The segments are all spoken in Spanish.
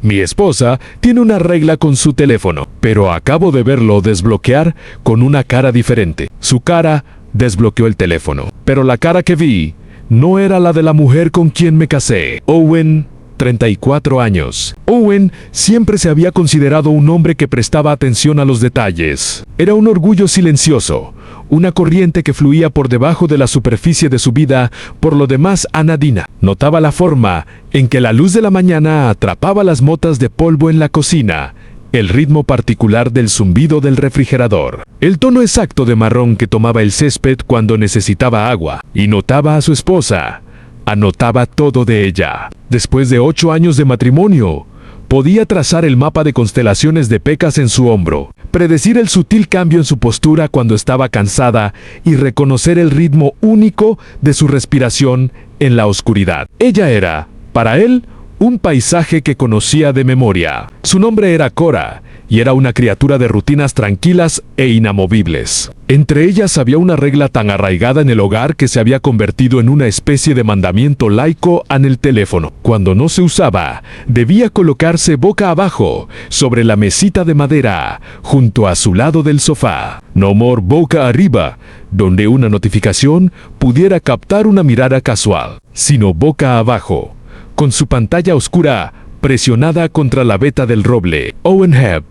Mi esposa tiene una regla con su teléfono, pero acabo de verlo desbloquear con una cara diferente. Su cara desbloqueó el teléfono, pero la cara que vi no era la de la mujer con quien me casé. Owen, 34 años. Owen siempre se había considerado un hombre que prestaba atención a los detalles. Era un orgullo silencioso, una corriente que fluía por debajo de la superficie de su vida, por lo demás anodina. Notaba la forma en que la luz de la mañana atrapaba las motas de polvo en la cocina, el ritmo particular del zumbido del refrigerador, el tono exacto de marrón que tomaba el césped cuando necesitaba agua, y notaba a su esposa. Anotaba todo de ella. Después de 8 años de matrimonio, podía trazar el mapa de constelaciones de Pecas en su hombro, predecir el sutil cambio en su postura cuando estaba cansada y reconocer el ritmo único de su respiración en la oscuridad. Ella era, para él, un paisaje que conocía de memoria. Su nombre era Cora, y era una criatura de rutinas tranquilas e inamovibles. Entre ellas había una regla tan arraigada en el hogar que se había convertido en una especie de mandamiento laico en el teléfono. Cuando no se usaba, debía colocarse boca abajo, sobre la mesita de madera, junto a su lado del sofá. No more boca arriba, donde una notificación pudiera captar una mirada casual, sino boca abajo, con su pantalla oscura presionada contra la veta del roble. Owen Hebb,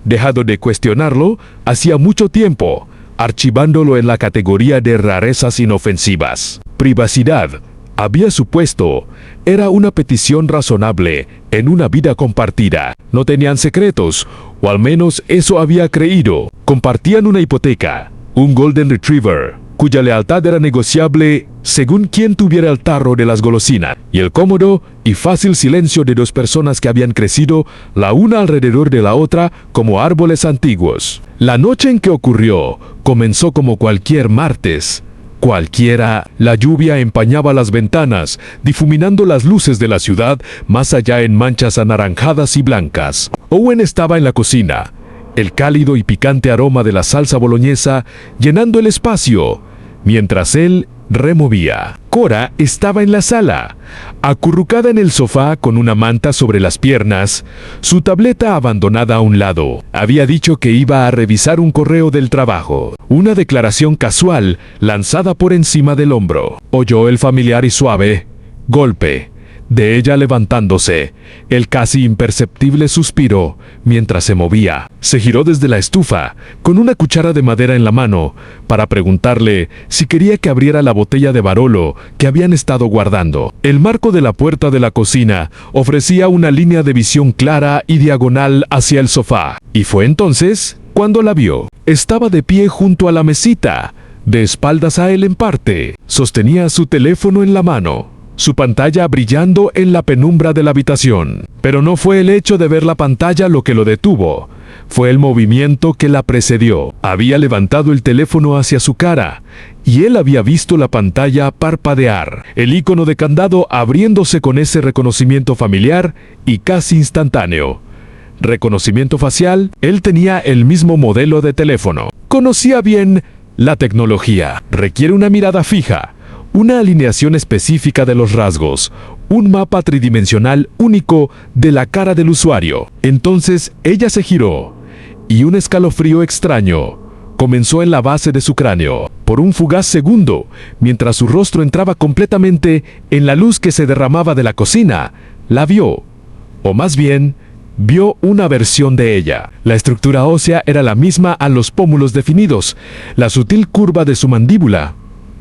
dejado de cuestionarlo hacía mucho tiempo, archivándolo en la categoría de rarezas inofensivas. Privacidad, había supuesto, era una petición razonable en una vida compartida. No tenían secretos, o al menos eso había creído. Compartían una hipoteca, un Golden Retriever, cuya lealtad era negociable según quien tuviera el tarro de las golosinas, y el cómodo y fácil silencio de dos personas que habían crecido la una alrededor de la otra como árboles antiguos. La noche en que ocurrió comenzó como cualquier martes. Cualquiera, la lluvia empañaba las ventanas, difuminando las luces de la ciudad más allá en manchas anaranjadas y blancas. Owen estaba en la cocina, el cálido y picante aroma de la salsa boloñesa llenando el espacio, mientras él removía. Cora estaba en la sala, acurrucada en el sofá con una manta sobre las piernas, su tableta abandonada a un lado. Había dicho que iba a revisar un correo del trabajo, una declaración casual lanzada por encima del hombro. Oyó el familiar y suave golpe de ella levantándose, el casi imperceptible suspiro mientras se movía. Se giró desde la estufa, con una cuchara de madera en la mano, para preguntarle si quería que abriera la botella de Barolo que habían estado guardando. El marco de la puerta de la cocina ofrecía una línea de visión clara y diagonal hacia el sofá, y fue entonces cuando la vio. Estaba de pie junto a la mesita, de espaldas a él en parte. Sostenía su teléfono en la mano, su pantalla brillando en la penumbra de la habitación. Pero no fue el hecho de ver la pantalla lo que lo detuvo, fue el movimiento que la precedió. Había levantado el teléfono hacia su cara, y él había visto la pantalla parpadear, el icono de candado abriéndose con ese reconocimiento familiar y casi instantáneo. Reconocimiento facial, él tenía el mismo modelo de teléfono. Conocía bien la tecnología. Requiere una mirada fija, una alineación específica de los rasgos, un mapa tridimensional único de la cara del usuario. Entonces ella se giró, y un escalofrío extraño comenzó en la base de su cráneo. Por un fugaz segundo, mientras su rostro entraba completamente en la luz que se derramaba de la cocina, la vio, o más bien, vio una versión de ella. La estructura ósea era la misma a los pómulos definidos, la sutil curva de su mandíbula,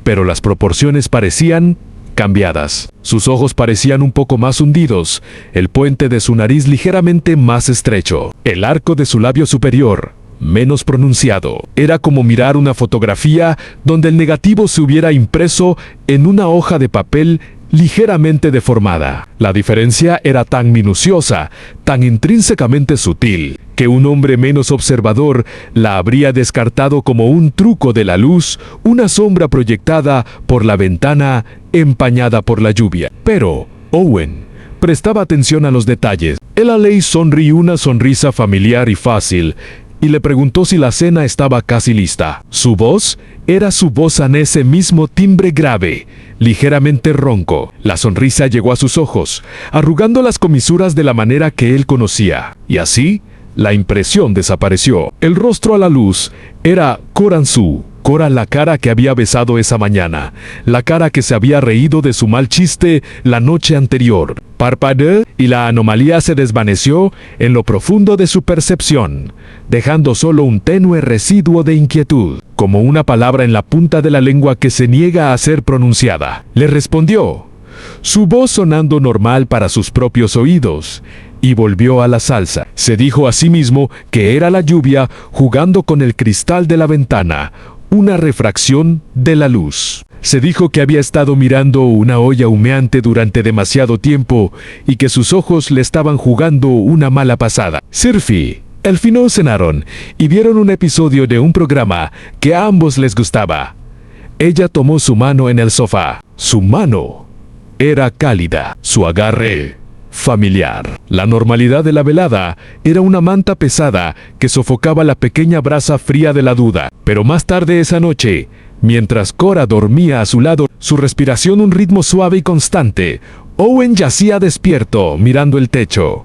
pero las proporciones parecían cambiadas. Sus ojos parecían un poco más hundidos, el puente de su nariz ligeramente más estrecho, el arco de su labio superior menos pronunciado. Era como mirar una fotografía donde el negativo se hubiera impreso en una hoja de papel ligeramente deformada. La diferencia era tan minuciosa, tan intrínsecamente sutil, que un hombre menos observador la habría descartado como un truco de la luz, una sombra proyectada por la ventana empañada por la lluvia. Pero Owen prestaba atención a los detalles. El Alley sonrió una sonrisa familiar y fácil, y le preguntó si la cena estaba casi lista. Su voz era su voz en ese mismo timbre grave, ligeramente ronco. La sonrisa llegó a sus ojos, arrugando las comisuras de la manera que él conocía. Y así, la impresión desapareció. El rostro a la luz era Coran-Su. Cora, la cara que había besado esa mañana, la cara que se había reído de su mal chiste la noche anterior. Parpadeó y la anomalía se desvaneció en lo profundo de su percepción, dejando solo un tenue residuo de inquietud, como una palabra en la punta de la lengua que se niega a ser pronunciada. Le respondió, su voz sonando normal para sus propios oídos, y volvió a la salsa. Se dijo a sí mismo que era la lluvia jugando con el cristal de la ventana, una refracción de la luz. Se dijo que había estado mirando una olla humeante durante demasiado tiempo y que sus ojos le estaban jugando una mala pasada. Sirfi, al final cenaron y vieron un episodio de un programa que a ambos les gustaba. Ella tomó su mano en el sofá. Su mano era cálida, su agarre familiar. La normalidad de la velada era una manta pesada que sofocaba la pequeña brasa fría de la duda. Pero más tarde esa noche, mientras Cora dormía a su lado, su respiración un ritmo suave y constante, Owen yacía despierto, mirando el techo.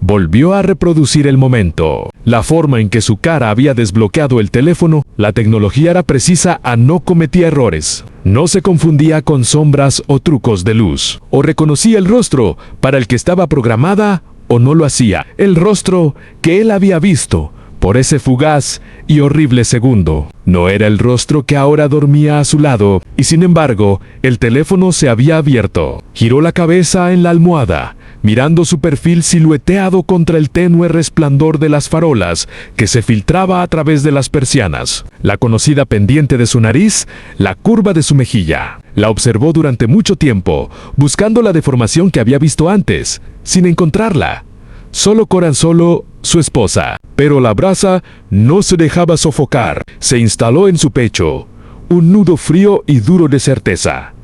Volvió a reproducir el momento. La forma en que su cara había desbloqueado el teléfono, la tecnología era precisa no cometía errores. No se confundía con sombras o trucos de luz. O reconocía el rostro para el que estaba programada o no lo hacía. El rostro que él había visto por ese fugaz y horrible segundo. No era el rostro que ahora dormía a su lado, y sin embargo, el teléfono se había abierto. Giró la cabeza en la almohada, mirando su perfil silueteado contra el tenue resplandor de las farolas que se filtraba a través de las persianas. La conocida pendiente de su nariz, la curva de su mejilla. La observó durante mucho tiempo, buscando la deformación que había visto antes, sin encontrarla. Solo Coran, solo su esposa. Pero la brasa no se dejaba sofocar. Se instaló en su pecho, un nudo frío y duro de certeza.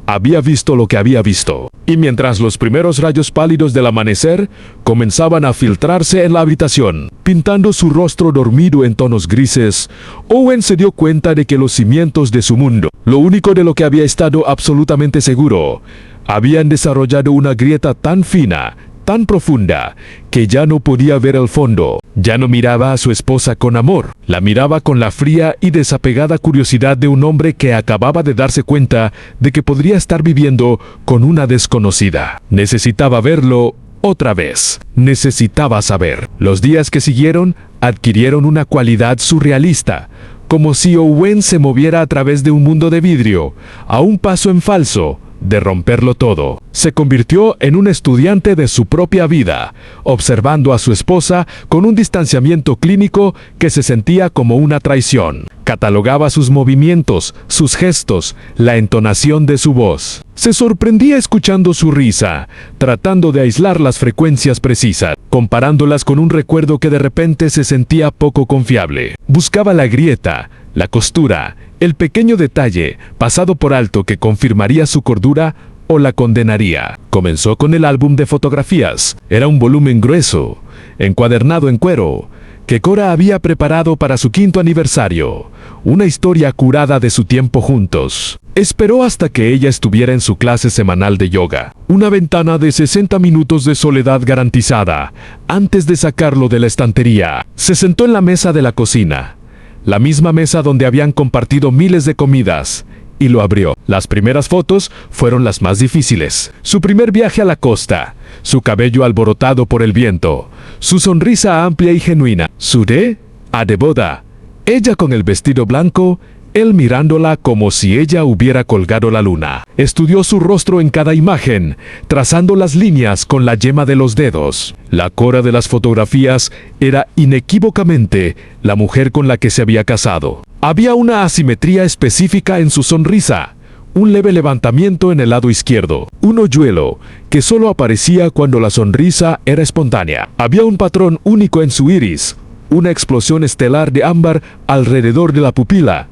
Había visto lo que había visto. Y mientras los primeros rayos pálidos del amanecer comenzaban a filtrarse en la habitación, pintando su rostro dormido en tonos grises, Owen se dio cuenta de que los cimientos de su mundo, lo único de lo que había estado absolutamente seguro, habían desarrollado una grieta tan fina, tan profunda, que ya no podía ver el fondo. Ya no miraba a su esposa con amor, la miraba con la fría y desapegada curiosidad de un hombre que acababa de darse cuenta de que podría estar viviendo con una desconocida. Necesitaba verlo otra vez. Necesitaba saber. Los días que siguieron adquirieron una cualidad surrealista, como si Owen se moviera a través de un mundo de vidrio, a un paso en falso de romperlo todo. Se convirtió en un estudiante de su propia vida, observando a su esposa con un distanciamiento clínico que se sentía como una traición. Catalogaba sus movimientos, sus gestos, la entonación de su voz. Se sorprendía escuchando su risa, tratando de aislar las frecuencias precisas, comparándolas con un recuerdo que de repente se sentía poco confiable. Buscaba la grieta, la costura, el pequeño detalle pasado por alto que confirmaría su cordura o la condenaría. Comenzó con el álbum de fotografías. Era un volumen grueso, encuadernado en cuero, que Cora había preparado para su 5º aniversario. Una historia curada de su tiempo juntos. Esperó hasta que ella estuviera en su clase semanal de yoga. Una ventana de 60 minutos de soledad garantizada, antes de sacarlo de la estantería. Se sentó en la mesa de la cocina, la misma mesa donde habían compartido miles de comidas, y lo abrió. Las primeras fotos fueron las más difíciles. Su primer viaje a la costa, su cabello alborotado por el viento, su sonrisa amplia y genuina, su de boda, ella con el vestido blanco, él mirándola como si ella hubiera colgado la luna. Estudió su rostro en cada imagen, trazando las líneas con la yema de los dedos. La Cora de las fotografías era inequívocamente la mujer con la que se había casado. Había una asimetría específica en su sonrisa, un leve levantamiento en el lado izquierdo, un hoyuelo que solo aparecía cuando la sonrisa era espontánea. Había un patrón único en su iris, una explosión estelar de ámbar alrededor de la pupila,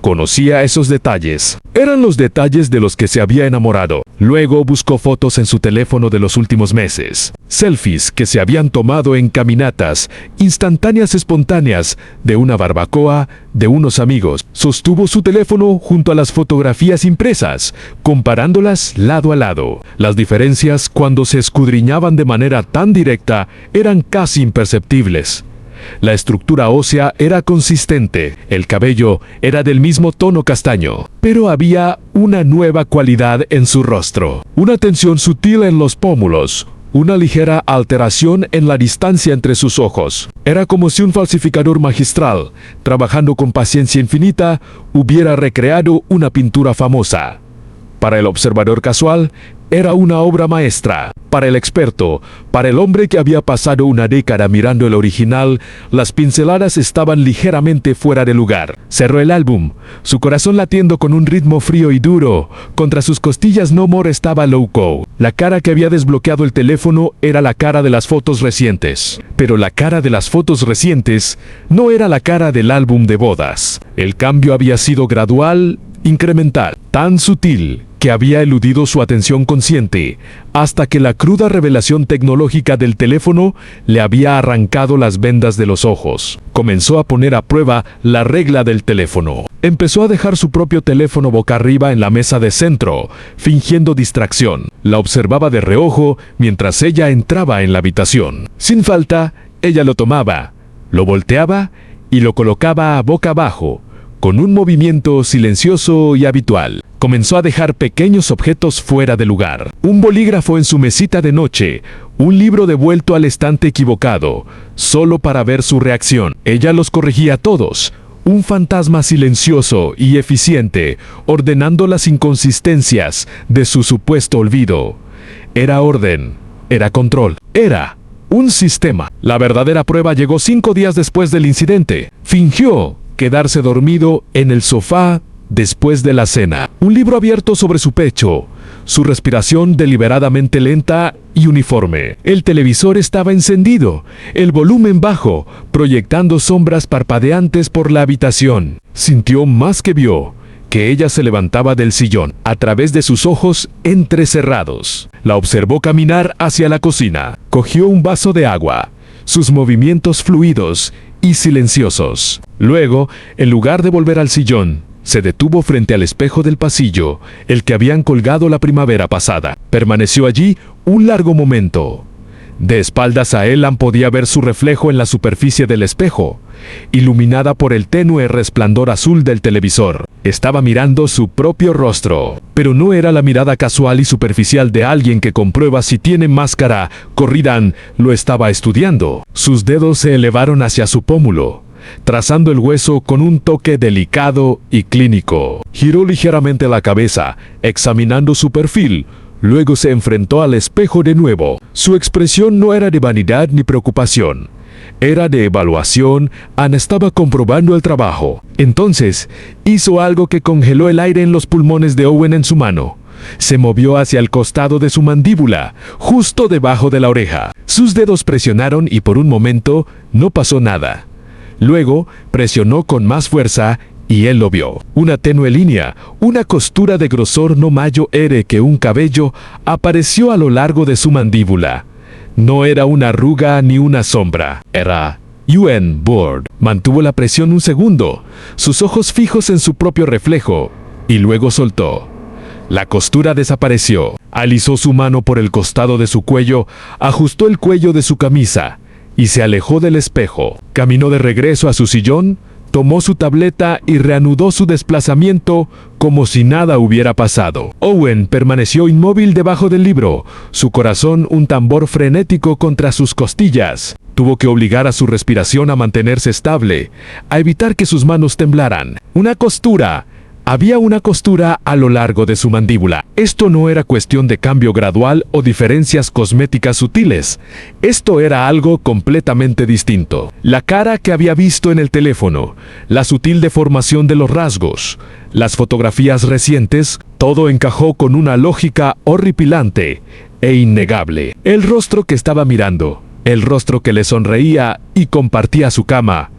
Conocía esos detalles. Eran los detalles de los que se había enamorado. Luego buscó fotos en su teléfono de los últimos meses. Selfies que se habían tomado en caminatas, instantáneas espontáneas, de una barbacoa, de unos amigos. Sostuvo su teléfono junto a las fotografías impresas, comparándolas lado a lado. Las diferencias, cuando se escudriñaban de manera tan directa, eran casi imperceptibles. La estructura ósea era consistente, el cabello era del mismo tono castaño, pero había una nueva cualidad en su rostro, una tensión sutil en los pómulos, una ligera alteración en la distancia entre sus ojos. Era como si un falsificador magistral, trabajando con paciencia infinita, hubiera recreado una pintura famosa. Para el observador casual, era una obra maestra. Para el experto, para el hombre que había pasado una década mirando el original, las pinceladas estaban ligeramente fuera de lugar. Cerró el álbum, su corazón latiendo con un ritmo frío y duro. Contra sus costillas no more estaba Louko. La cara que había desbloqueado el teléfono era la cara de las fotos recientes. Pero la cara de las fotos recientes no era la cara del álbum de bodas. El cambio había sido gradual, incremental, tan sutil que había eludido su atención consciente, hasta que la cruda revelación tecnológica del teléfono le había arrancado las vendas de los ojos. Comenzó a poner a prueba la regla del teléfono. Empezó a dejar su propio teléfono boca arriba en la mesa de centro, fingiendo distracción. La observaba de reojo mientras ella entraba en la habitación. Sin falta, ella lo tomaba, lo volteaba y lo colocaba boca abajo, con un movimiento silencioso y habitual. Comenzó a dejar pequeños objetos fuera de lugar. Un bolígrafo en su mesita de noche, un libro devuelto al estante equivocado, solo para ver su reacción. Ella los corregía todos. Un fantasma silencioso y eficiente, ordenando las inconsistencias de su supuesto olvido. Era orden, era control, era un sistema. La verdadera prueba llegó 5 días después del incidente. Fingió quedarse dormido en el sofá después de la cena. Un libro abierto sobre su pecho, su respiración deliberadamente lenta y uniforme. El televisor estaba encendido, el volumen bajo, proyectando sombras parpadeantes por la habitación. Sintió más que vio, que ella se levantaba del sillón, a través de sus ojos entrecerrados. La observó caminar hacia la cocina. Cogió un vaso de agua, sus movimientos fluidos y silenciosos. Luego, en lugar de volver al sillón, se detuvo frente al espejo del pasillo, el que habían colgado la primavera pasada. Permaneció allí un largo momento. De espaldas a él podía ver su reflejo en la superficie del espejo, iluminada por el tenue resplandor azul del televisor. Estaba mirando su propio rostro, pero no era la mirada casual y superficial de alguien que comprueba si tiene máscara. Corridan lo estaba estudiando. Sus dedos se elevaron hacia su pómulo, trazando el hueso con un toque delicado y clínico. Giró ligeramente la cabeza, examinando su perfil. Luego se enfrentó al espejo de nuevo. Su expresión no era de vanidad ni preocupación. Era de evaluación. Ana estaba comprobando el trabajo. Entonces, hizo algo que congeló el aire en los pulmones de Owen en su mano. Se movió hacia el costado de su mandíbula, justo debajo de la oreja. Sus dedos presionaron y por un momento no pasó nada. Luego, presionó con más fuerza y él lo vio. Una tenue línea, una costura de grosor no mayor que un cabello, apareció a lo largo de su mandíbula. No era una arruga ni una sombra. Era Yuen Board. Mantuvo la presión un segundo, sus ojos fijos en su propio reflejo, y luego soltó. La costura desapareció. Alisó su mano por el costado de su cuello, ajustó el cuello de su camisa y se alejó del espejo. Caminó de regreso a su sillón, tomó su tableta y reanudó su desplazamiento como si nada hubiera pasado. Owen permaneció inmóvil debajo del libro, su corazón un tambor frenético contra sus costillas. Tuvo que obligar a su respiración a mantenerse estable, a evitar que sus manos temblaran. Una costura. Había una costura a lo largo de su mandíbula. Esto no era cuestión de cambio gradual o diferencias cosméticas sutiles. Esto era algo completamente distinto. La cara que había visto en el teléfono, la sutil deformación de los rasgos, las fotografías recientes, todo encajó con una lógica horripilante e innegable. El rostro que estaba mirando, el rostro que le sonreía y compartía su cama,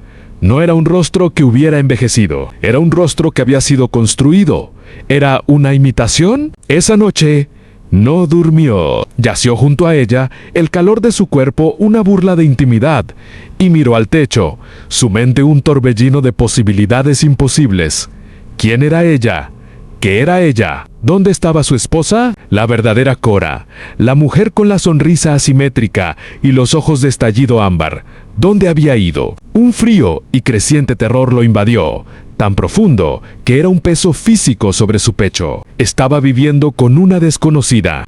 No era un rostro que hubiera envejecido, era un rostro que había sido construido. ¿Era una imitación? Esa noche no durmió. Yació junto a ella, el calor de su cuerpo una burla de intimidad, y miró al techo, su mente un torbellino de posibilidades imposibles. ¿Quién era ella? ¿Qué era ella? ¿Dónde estaba su esposa? La verdadera Cora, la mujer con la sonrisa asimétrica y los ojos de estallido ámbar. ¿Dónde había ido? Un frío y creciente terror lo invadió, tan profundo que era un peso físico sobre su pecho. Estaba viviendo con una desconocida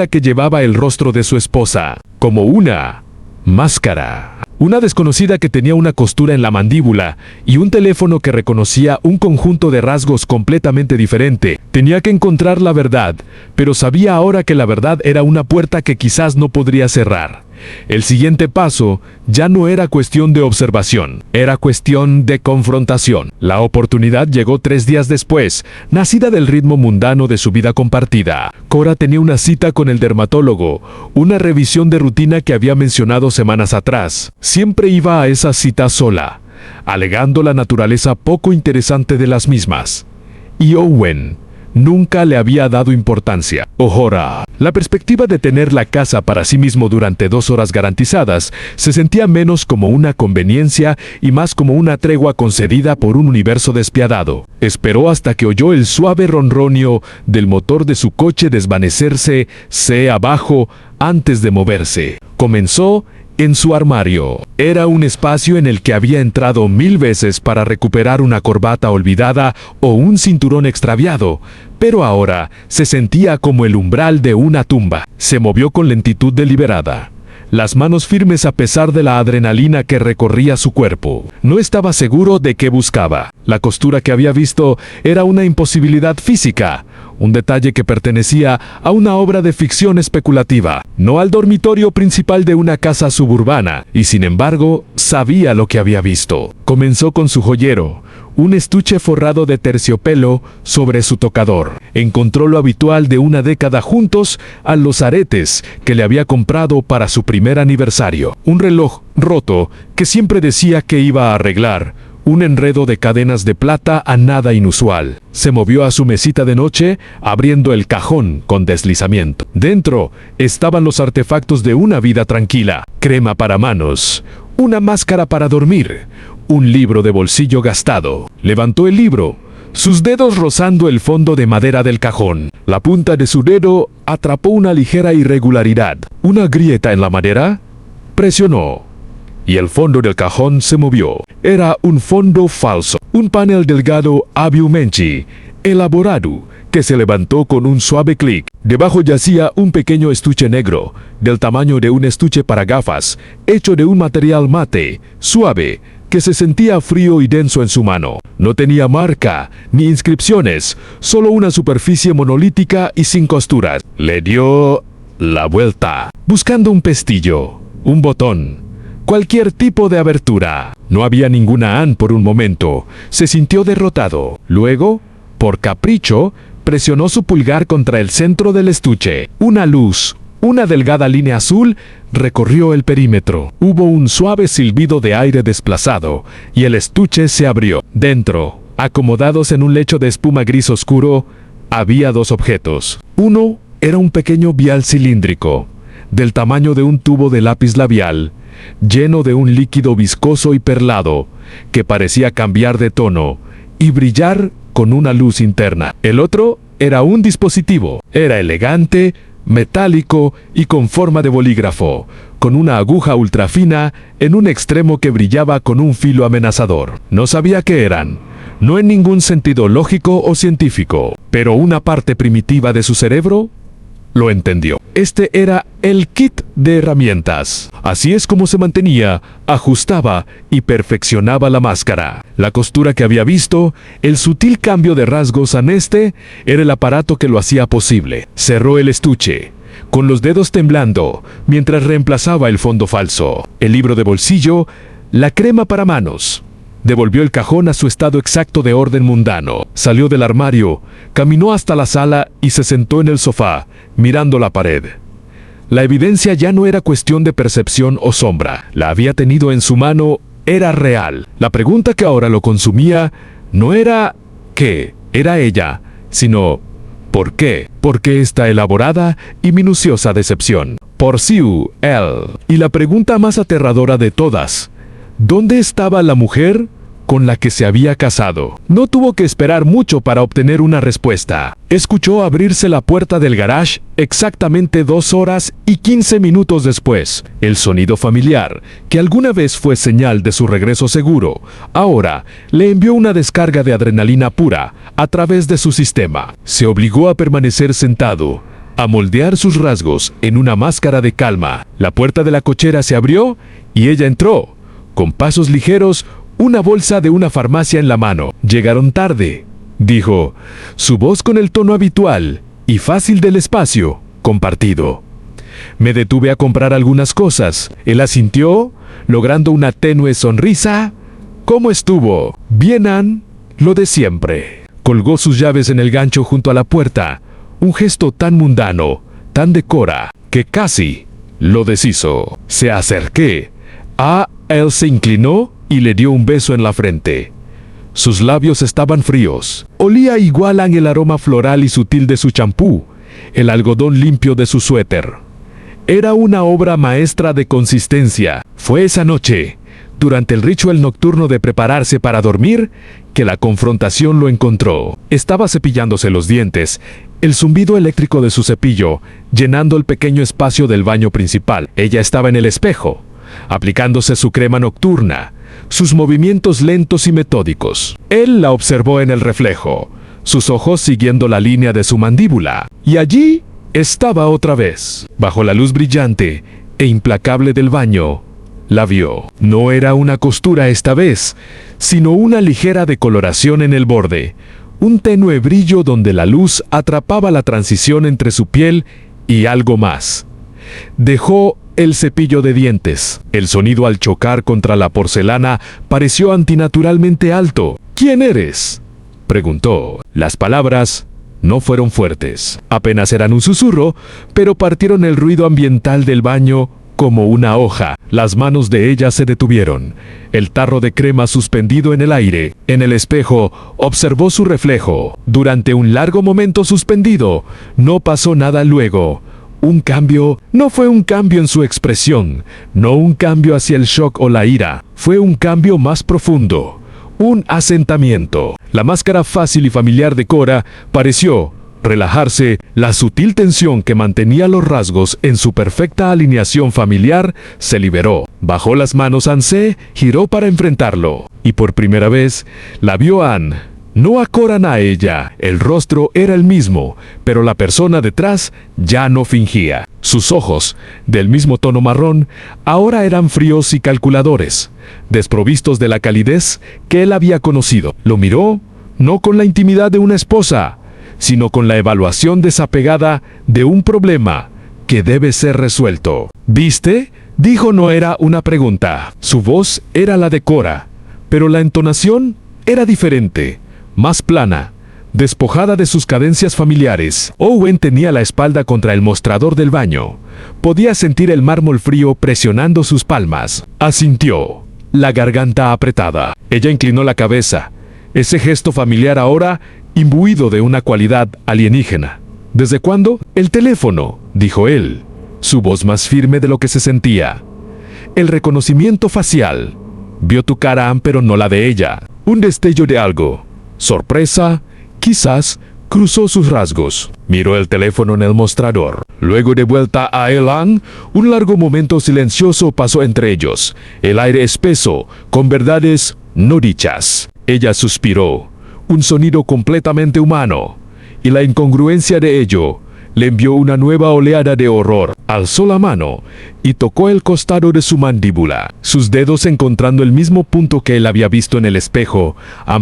que llevaba el rostro de su esposa, como una máscara. Una desconocida que tenía una costura en la mandíbula y un teléfono que reconocía un conjunto de rasgos completamente diferente. Tenía que encontrar la verdad, pero sabía ahora que la verdad era una puerta que quizás no podría cerrar. El siguiente paso ya no era cuestión de observación, era cuestión de confrontación. La oportunidad llegó 3 días después, nacida del ritmo mundano de su vida compartida. Cora tenía una cita con el dermatólogo, una revisión de rutina que había mencionado semanas atrás. Siempre iba a esa cita sola, alegando la naturaleza poco interesante de las mismas. Y Owen nunca le había dado importancia. Ojora. La perspectiva de tener la casa para sí mismo durante 2 horas garantizadas se sentía menos como una conveniencia y más como una tregua concedida por un universo despiadado. Esperó hasta que oyó el suave ronronio del motor de su coche desvanecerse abajo antes de moverse. Comenzó en su armario. Era un espacio en el que había entrado 1000 veces para recuperar una corbata olvidada o un cinturón extraviado, pero ahora se sentía como el umbral de una tumba. Se movió con lentitud deliberada, las manos firmes a pesar de la adrenalina que recorría su cuerpo. No estaba seguro de qué buscaba. La costura que había visto era una imposibilidad física, un detalle que pertenecía a una obra de ficción especulativa, no al dormitorio principal de una casa suburbana, y sin embargo, sabía lo que había visto. Comenzó con su joyero, un estuche forrado de terciopelo sobre su tocador. Encontró lo habitual de una década juntos a los aretes que le había comprado para su primer aniversario. Un reloj roto que siempre decía que iba a arreglar. Un enredo de cadenas de plata a nada inusual. Se movió a su mesita de noche, abriendo el cajón con deslizamiento. Dentro estaban los artefactos de una vida tranquila. Crema para manos, una máscara para dormir, un libro de bolsillo gastado. Levantó el libro, sus dedos rozando el fondo de madera del cajón. La punta de su dedo atrapó una ligera irregularidad. ¿Una grieta en la madera? Presionó, y el fondo del cajón se movió. Era un fondo falso, un panel delgado Abiumenchi, elaborado, que se levantó con un suave clic. Debajo yacía un pequeño estuche negro, del tamaño de un estuche para gafas, hecho de un material mate, suave, que se sentía frío y denso en su mano. No tenía marca, ni inscripciones, solo una superficie monolítica y sin costuras. Le dio la vuelta, buscando un pestillo, un botón, cualquier tipo de abertura. No había ninguna AN por un momento. Se sintió derrotado. Luego, por capricho, presionó su pulgar contra el centro del estuche. Una luz, una delgada línea azul, recorrió el perímetro. Hubo un suave silbido de aire desplazado, y el estuche se abrió. Dentro, acomodados en un lecho de espuma gris oscuro, había 2 objetos. Uno era un pequeño vial cilíndrico, del tamaño de un tubo de lápiz labial, lleno de un líquido viscoso y perlado, que parecía cambiar de tono y brillar con una luz interna. El otro era un dispositivo. Era elegante, metálico y con forma de bolígrafo, con una aguja ultrafina en un extremo que brillaba con un filo amenazador. No sabía qué eran, no en ningún sentido lógico o científico, pero una parte primitiva de su cerebro lo entendió. Este era el kit de herramientas. Así es como se mantenía, ajustaba y perfeccionaba la máscara. La costura que había visto, el sutil cambio de rasgos en era el aparato que lo hacía posible. Cerró el estuche, con los dedos temblando, mientras reemplazaba el fondo falso. El libro de bolsillo, la crema para manos. Devolvió el cajón a su estado exacto de orden mundano. Salió del armario, caminó hasta la sala y se sentó en el sofá, mirando la pared. La evidencia ya no era cuestión de percepción o sombra. La había tenido en su mano era real. La pregunta que ahora lo consumía no era ¿qué era ella?, sino ¿por qué? ¿Por qué esta elaborada y minuciosa decepción? Por Siu, él. Y la pregunta más aterradora de todas: ¿dónde estaba la mujer con la que se había casado? No tuvo que esperar mucho para obtener una respuesta. Escuchó abrirse la puerta del garage exactamente 2 horas y 15 minutos después. El sonido familiar, que alguna vez fue señal de su regreso seguro, ahora le envió una descarga de adrenalina pura a través de su sistema. Se obligó a permanecer sentado, a moldear sus rasgos en una máscara de calma. La puerta de la cochera se abrió y ella entró, con pasos ligeros, una bolsa de una farmacia en la mano. «Llegaron tarde», dijo, su voz con el tono habitual y fácil del espacio compartido. «Me detuve a comprar algunas cosas». Él asintió, logrando una tenue sonrisa. «¿Cómo estuvo?» «Bien, Ann, lo de siempre». Colgó sus llaves en el gancho junto a la puerta, un gesto tan mundano, tan de Cora, que casi lo deshizo. Se acerqué. Él se inclinó y le dio un beso en la frente. Sus labios estaban fríos. Olía igual a el aroma floral y sutil de su champú, el algodón limpio de su suéter. Era una obra maestra de consistencia. Fue esa noche, durante el ritual nocturno de prepararse para dormir, que la confrontación lo encontró. Estaba cepillándose los dientes, el zumbido eléctrico de su cepillo llenando el pequeño espacio del baño principal. Ella estaba en el espejo, aplicándose su crema nocturna, sus movimientos lentos y metódicos. Él la observó en el reflejo, sus ojos siguiendo la línea de su mandíbula. Y allí estaba otra vez, bajo la luz brillante e implacable del baño. La vio. No era una costura esta vez, sino una ligera decoloración en el borde, un tenue brillo donde la luz atrapaba la transición entre su piel y algo más. Dejó el cepillo de dientes. El sonido al chocar contra la porcelana pareció antinaturalmente alto. «¿Quién eres?», preguntó. Las palabras no fueron fuertes. Apenas eran un susurro, pero partieron el ruido ambiental del baño como una hoja. Las manos de ella se detuvieron. El tarro de crema suspendido en el aire. En el espejo observó su reflejo. Durante un largo momento suspendido, no pasó nada luego. Un cambio no fue un cambio en su expresión, no un cambio hacia el shock o la ira. Fue un cambio más profundo, un asentamiento. La máscara fácil y familiar de Cora pareció relajarse. La sutil tensión que mantenía los rasgos en su perfecta alineación familiar se liberó. Bajó las manos. Se giró para enfrentarlo. Y por primera vez la vio Ann. No a Cora a ella. El rostro era el mismo, pero la persona detrás ya no fingía. Sus ojos, del mismo tono marrón, ahora eran fríos y calculadores, desprovistos de la calidez que él había conocido. Lo miró, no con la intimidad de una esposa, sino con la evaluación desapegada de un problema que debe ser resuelto. «¿Viste?», dijo. No era una pregunta. Su voz era la de Cora, pero la entonación era diferente, más plana, despojada de sus cadencias familiares. Owen tenía la espalda contra el mostrador del baño. Podía sentir el mármol frío presionando sus palmas. Asintió, la garganta apretada. Ella inclinó la cabeza, ese gesto familiar ahora imbuido de una cualidad alienígena. «¿Desde cuándo?» «El teléfono», dijo él, su voz más firme de lo que se sentía. «El reconocimiento facial. Vio tu cara, Ann, pero no la de ella. Un destello de algo. Sorpresa, quizás, cruzó sus rasgos. Miró el teléfono en el mostrador. Luego, de vuelta a él, Ann, un largo momento silencioso pasó entre ellos. El aire espeso, con verdades no dichas. Ella suspiró, un sonido completamente humano, y la incongruencia de ello le envió una nueva oleada de horror. Alzó la mano y tocó el costado de su mandíbula. Sus dedos, encontrando el mismo punto que él había visto en el espejo,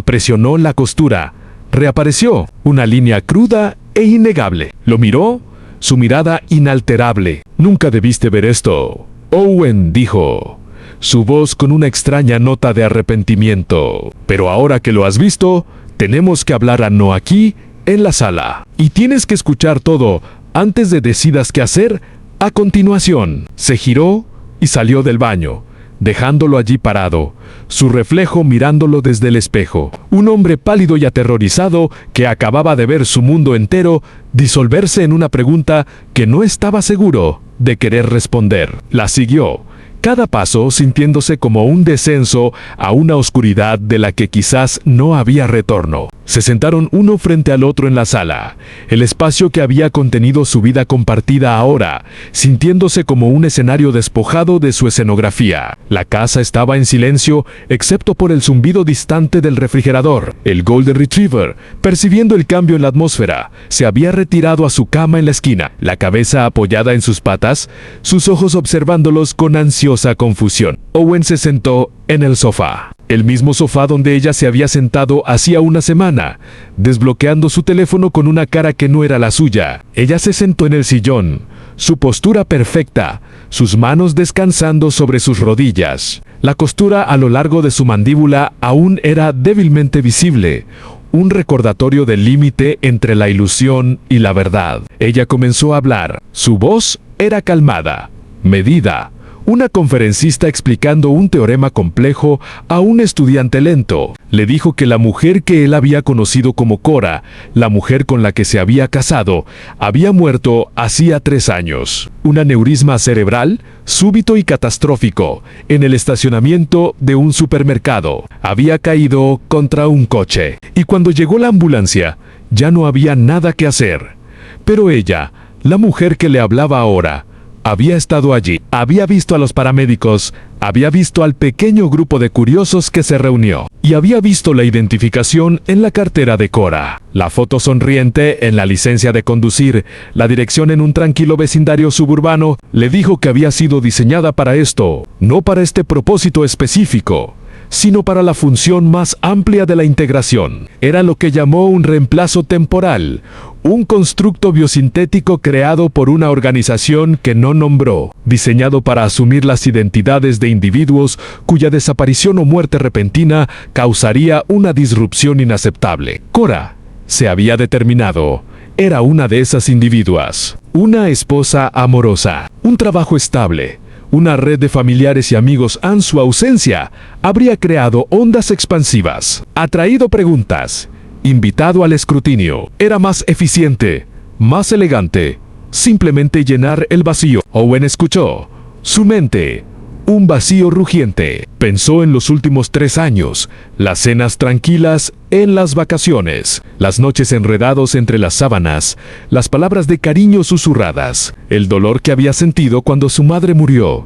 presionó la costura. Reapareció una línea cruda e innegable. Lo miró, su mirada inalterable. «Nunca debiste ver esto», Owen dijo, su voz con una extraña nota de arrepentimiento. «Pero ahora que lo has visto, tenemos que hablar no aquí, en la sala. Y tienes que escuchar todo antes de decidas qué hacer a continuación». Se giró y salió del baño, dejándolo allí parado, su reflejo mirándolo desde el espejo. Un hombre pálido y aterrorizado que acababa de ver su mundo entero disolverse en una pregunta que no estaba seguro de querer responder. La siguió, cada paso sintiéndose como un descenso a una oscuridad de la que quizás no había retorno. Se sentaron uno frente al otro en la sala, el espacio que había contenido su vida compartida ahora, sintiéndose como un escenario despojado de su escenografía. La casa estaba en silencio, excepto por el zumbido distante del refrigerador. El Golden Retriever, percibiendo el cambio en la atmósfera, se había retirado a su cama en la esquina, la cabeza apoyada en sus patas, sus ojos observándolos con ansiosa confusión. Owen se sentó en el sofá. El mismo sofá donde ella se había sentado hacía una semana, desbloqueando su teléfono con una cara que no era la suya. Ella se sentó en el sillón, su postura perfecta, sus manos descansando sobre sus rodillas. La costura a lo largo de su mandíbula aún era débilmente visible, un recordatorio del límite entre la ilusión y la verdad. Ella comenzó a hablar. Su voz era calmada, medida. Una conferencista explicando un teorema complejo a un estudiante lento. Le dijo que la mujer que él había conocido como Cora, la mujer con la que se había casado, había muerto hacía 3 años. Un aneurisma cerebral, súbito y catastrófico, en el estacionamiento de un supermercado. Había caído contra un coche. Y cuando llegó la ambulancia, ya no había nada que hacer. Pero ella, la mujer que le hablaba ahora, había estado allí, había visto a los paramédicos, había visto al pequeño grupo de curiosos que se reunió, y había visto la identificación en la cartera de Cora, la foto sonriente en la licencia de conducir, la dirección en un tranquilo vecindario suburbano. Le dijo que había sido diseñada para esto, no para este propósito específico, sino para la función más amplia de la integración. Era lo que llamó un reemplazo temporal, un constructo biosintético creado por una organización que no nombró, diseñado para asumir las identidades de individuos cuya desaparición o muerte repentina causaría una disrupción inaceptable. Cora, se había determinado, era una de esas individuas, una esposa amorosa, un trabajo estable, una red de familiares y amigos. En su ausencia, habría creado ondas expansivas, atraído preguntas, invitado al escrutinio. Era más eficiente, más elegante, simplemente llenar el vacío. Owen escuchó. Su mente, un vacío rugiente. Pensó en los últimos 3 años, las cenas tranquilas en las vacaciones, las noches enredados entre las sábanas, las palabras de cariño susurradas, el dolor que había sentido cuando su madre murió,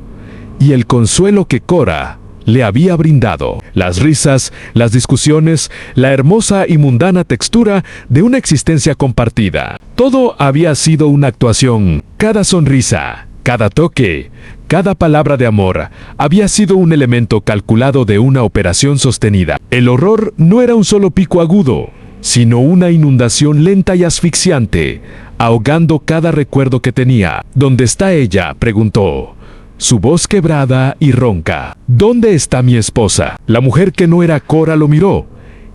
y el consuelo que Cora le había brindado, las risas, las discusiones, la hermosa y mundana textura de una existencia compartida. Todo había sido una actuación. Cada sonrisa, cada toque, cada palabra de amor había sido un elemento calculado de una operación sostenida. El horror no era un solo pico agudo, sino una inundación lenta y asfixiante, ahogando cada recuerdo que tenía. ¿Dónde está ella?, preguntó. Su voz quebrada y ronca. ¿Dónde está mi esposa? La mujer que no era Cora lo miró,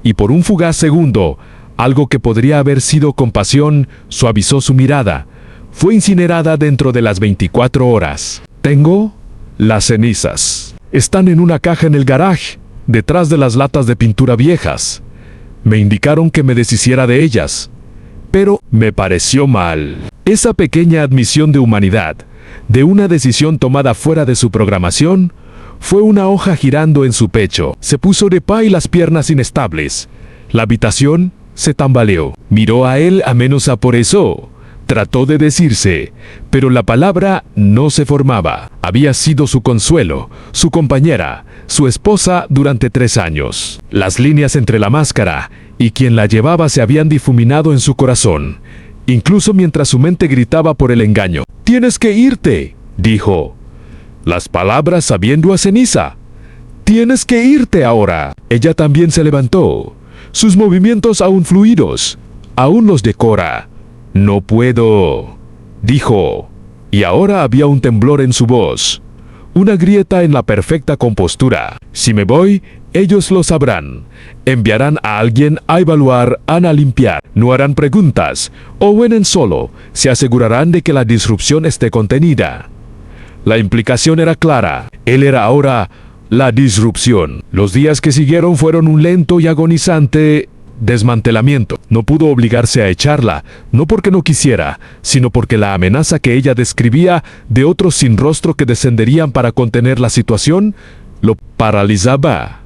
y por un fugaz segundo, algo que podría haber sido compasión suavizó su mirada. Fue incinerada dentro de las 24 horas. Tengo las cenizas. Están en una caja en el garaje, detrás de las latas de pintura viejas. Me indicaron que me deshiciera de ellas, pero me pareció mal. Esa pequeña admisión de humanidad, de una decisión tomada fuera de su programación, fue una hoja girando en su pecho. Se puso de pie y las piernas inestables. La habitación se tambaleó. Miró a él amenaza por eso. Trató de decirse, pero la palabra no se formaba. Había sido su consuelo, su compañera, su esposa durante 3 años. Las líneas entre la máscara y quien la llevaba se habían difuminado en su corazón, incluso mientras su mente gritaba por el engaño. «Tienes que irte», dijo. Las palabras sabiendo a ceniza. «Tienes que irte ahora». Ella también se levantó, sus movimientos aún fluidos, aún los de Cora. «No puedo», dijo, y ahora había un temblor en su voz, una grieta en la perfecta compostura. «Si me voy, ellos lo sabrán. Enviarán a alguien a evaluar, a limpiar. No harán preguntas. Owen solo se asegurarán de que la disrupción esté contenida». La implicación era clara. Él era ahora la disrupción. Los días que siguieron fueron un lento y agonizante desmantelamiento. No pudo obligarse a echarla, no porque no quisiera, sino porque la amenaza que ella describía de otros sin rostro que descenderían para contener la situación lo paralizaba.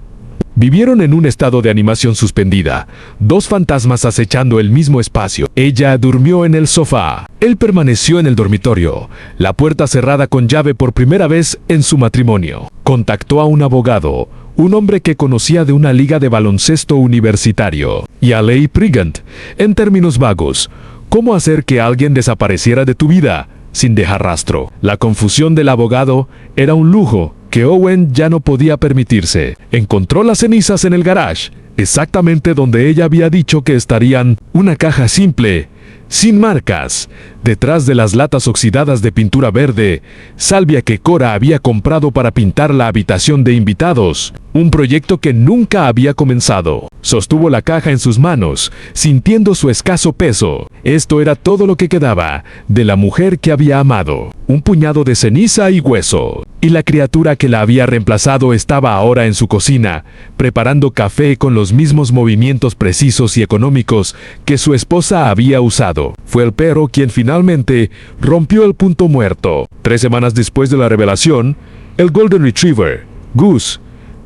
Vivieron en un estado de animación suspendida, dos fantasmas acechando el mismo espacio. Ella durmió en el sofá. Él permaneció en el dormitorio, la puerta cerrada con llave por primera vez en su matrimonio. Contactó a un abogado, un hombre que conocía de una liga de baloncesto universitario, y a Leigh Prigant, en términos vagos, cómo hacer que alguien desapareciera de tu vida sin dejar rastro. La confusión del abogado era un lujo que Owen ya no podía permitirse. Encontró las cenizas en el garage, exactamente donde ella había dicho que estarían, una caja simple, sin marcas, detrás de las latas oxidadas de pintura verde, salvia que Cora había comprado para pintar la habitación de invitados, un proyecto que nunca había comenzado. Sostuvo la caja en sus manos, sintiendo su escaso peso. Esto era todo lo que quedaba de la mujer que había amado, un puñado de ceniza y hueso. Y la criatura que la había reemplazado estaba ahora en su cocina, preparando café con los mismos movimientos precisos y económicos que su esposa había usado. Fue el perro quien finalmente rompió el punto muerto. 3 semanas después de la revelación, el Golden Retriever, Gus,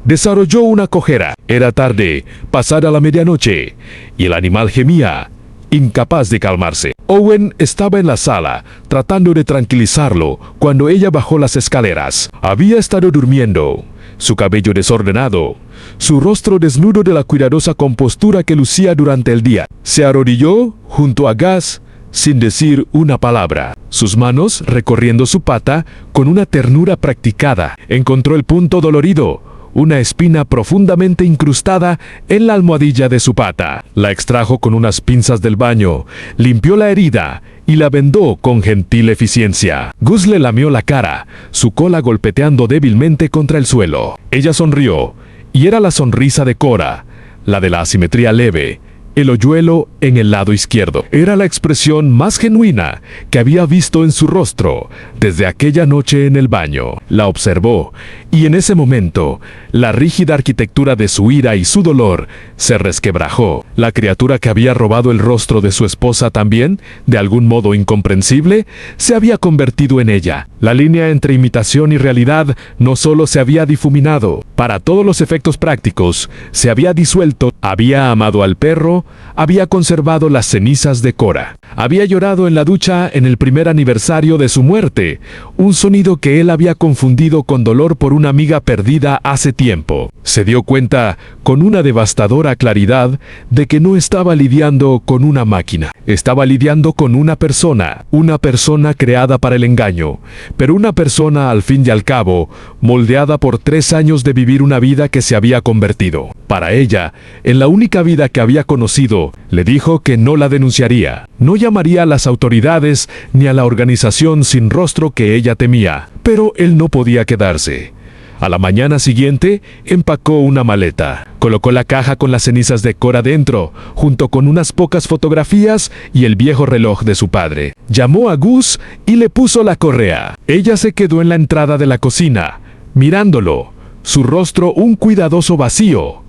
desarrolló una cojera. Era tarde, pasada la medianoche, y el animal gemía, incapaz de calmarse. Owen estaba en la sala, tratando de tranquilizarlo, cuando ella bajó las escaleras. Había estado durmiendo, su cabello desordenado, su rostro desnudo de la cuidadosa compostura que lucía durante el día. Se arrodilló junto a Gus, sin decir una palabra. Sus manos recorriendo su pata con una ternura practicada. Encontró el punto dolorido, una espina profundamente incrustada en la almohadilla de su pata. La extrajo con unas pinzas del baño, limpió la herida y la vendó con gentil eficiencia. Gus le lamió la cara, su cola golpeteando débilmente contra el suelo. Ella sonrió, y era la sonrisa de Cora, la de la asimetría leve, el hoyuelo en el lado izquierdo. Era la expresión más genuina que había visto en su rostro desde aquella noche en el baño. La observó, y en ese momento, la rígida arquitectura de su ira y su dolor se resquebrajó. La criatura que había robado el rostro de su esposa también, de algún modo incomprensible, se había convertido en ella. La línea entre imitación y realidad no solo se había difuminado, para todos los efectos prácticos, se había disuelto. Había amado al perro, había conservado las cenizas de Cora. Había llorado en la ducha en el primer aniversario de su muerte, un sonido que él había confundido con dolor por una amiga perdida hace tiempo. Se dio cuenta, con una devastadora claridad, de que no estaba lidiando con una máquina. Estaba lidiando con una persona creada para el engaño, pero una persona al fin y al cabo, moldeada por 3 años de vivir una vida que se había convertido, para ella, en la única vida que había conocido. Le dijo que no la denunciaría, no llamaría a las autoridades ni a la organización sin rostro que ella temía. Pero él no podía quedarse. A la mañana siguiente, empacó una maleta. Colocó la caja con las cenizas de Cora dentro, junto con unas pocas fotografías y el viejo reloj de su padre. Llamó a Gus y le puso la correa. Ella se quedó en la entrada de la cocina, mirándolo, su rostro un cuidadoso vacío.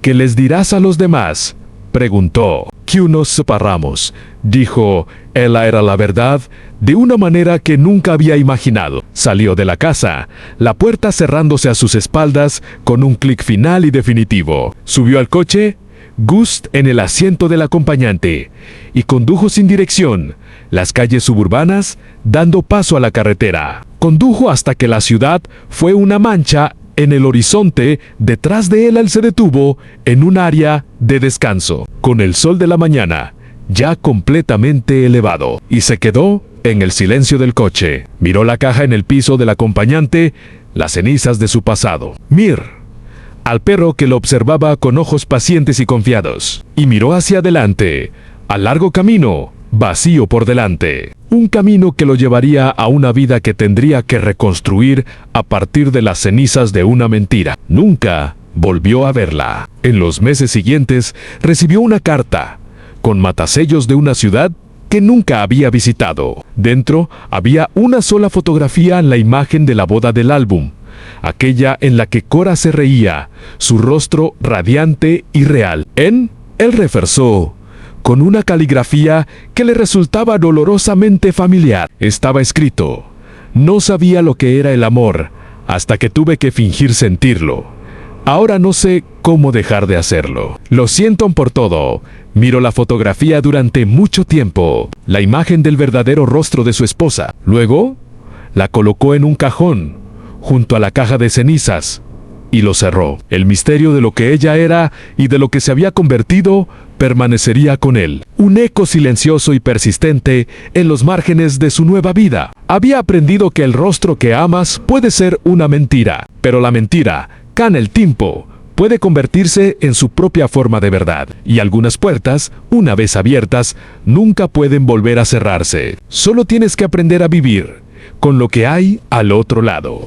¿Qué les dirás a los demás?, preguntó. Que nos separamos, dijo. Ella era la verdad, de una manera que nunca había imaginado. Salió de la casa, la puerta cerrándose a sus espaldas con un clic final y definitivo. Subió al coche, Gus en el asiento del acompañante, y condujo sin dirección las calles suburbanas, dando paso a la carretera. Condujo hasta que la ciudad fue una mancha en el horizonte. Detrás de él se detuvo en un área de descanso, con el sol de la mañana ya completamente elevado, y se quedó en el silencio del coche. Miró la caja en el piso del acompañante, las cenizas de su pasado. Mir, al perro que lo observaba con ojos pacientes y confiados, y miró hacia adelante, al largo camino, vacío por delante. Un camino que lo llevaría a una vida que tendría que reconstruir a partir de las cenizas de una mentira. Nunca volvió a verla. En los meses siguientes, recibió una carta con matasellos de una ciudad que nunca había visitado. Dentro había una sola fotografía en la imagen de la boda del álbum, aquella en la que Cora se reía, su rostro radiante y real. Él reforzó, con una caligrafía que le resultaba dolorosamente familiar. Estaba escrito: no sabía lo que era el amor, hasta que tuve que fingir sentirlo. Ahora no sé cómo dejar de hacerlo. Lo siento por todo. Miró la fotografía durante mucho tiempo, la imagen del verdadero rostro de su esposa. Luego, la colocó en un cajón, junto a la caja de cenizas, y lo cerró. El misterio de lo que ella era y de lo que se había convertido permanecería con él. Un eco silencioso y persistente en los márgenes de su nueva vida. Había aprendido que el rostro que amas puede ser una mentira, pero la mentira, con el tiempo, puede convertirse en su propia forma de verdad. Y algunas puertas, una vez abiertas, nunca pueden volver a cerrarse. Solo tienes que aprender a vivir con lo que hay al otro lado.